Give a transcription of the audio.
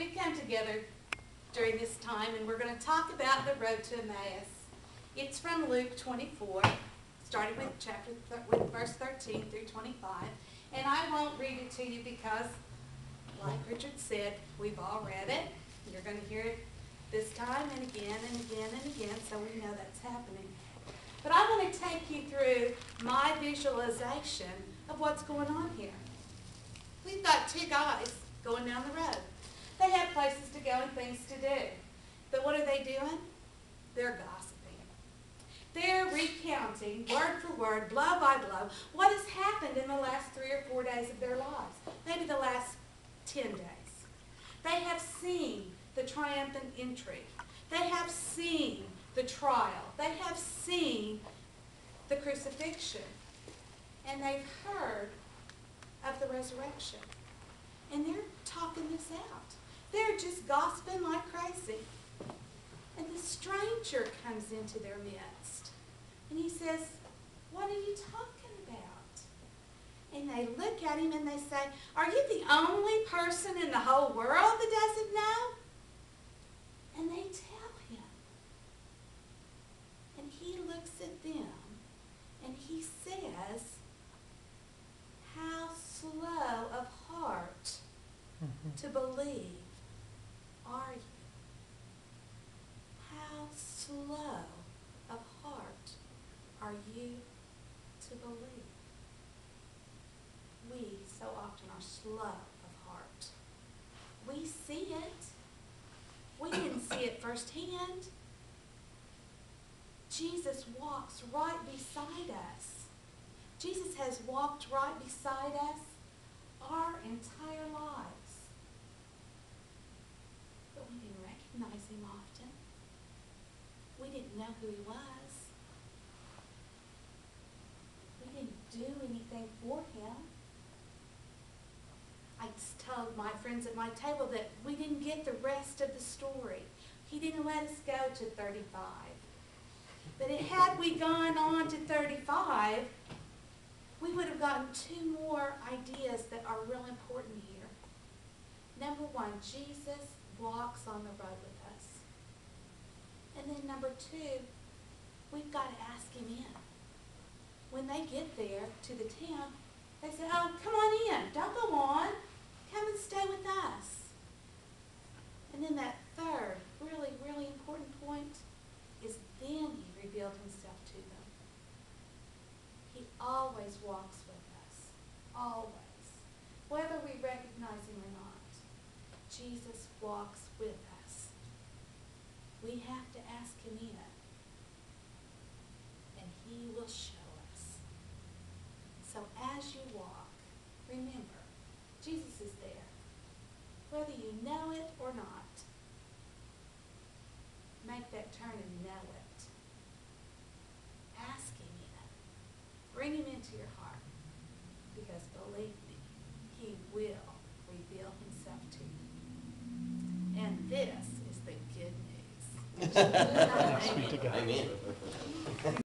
we've come together during this time and we're going to talk about the road to Emmaus. It's from Luke 24, starting with verse 13 through 25. And I won't read it to you because, like Richard said, we've all read it. You're going to hear it this time and again and again and again, so we know that's happening. But I want to take you through my visualization of what's going on here. We've got two guys going down the road. They have places to go and things to do. But what are they doing? They're gossiping. They're recounting, word for word, blow by blow, what has happened in the last 3 or 4 days of their lives. Maybe the last 10 days. They have seen the triumphant entry. They have seen the trial. They have seen the crucifixion. And they've heard of the resurrection. And they're talking this out. They're just gossiping like crazy. And the stranger comes into their midst. And he says, "What are you talking about?" And they look at him and they say, "Are you the only person in the whole world that doesn't know?" And they tell him. And he looks at them and he says, "How slow of heart to believe are you?" How slow of heart are you to believe? We so often are slow of heart. We see it. We didn't see it firsthand. Jesus walks right beside us. Jesus has walked right beside us our entire lives. But we didn't recognize him often. We didn't know who he was. We didn't do anything for him. I told my friends at my table that we didn't get the rest of the story. He didn't let us go to 35. But had we gone on to 35, we would have gotten 2 more ideas that are real important here. Number 1, Jesus walks on the road with us. And then number 2, we've got to ask him in. When they get there to the town, they say, "Oh, come on in. Don't go on. Come and stay with us." And then that third, really, really important point is then he revealed himself to them. He always walks with us. Always. Whether we recognize him or not, Jesus walks with us. We have to ask him in, and he will show us. So as you walk, remember, Jesus is there, whether you know it or not. Make that turn and know it. Ask him in. Bring him into your heart, because believe me, he will reveal himself to you. And this is the good news. Amen.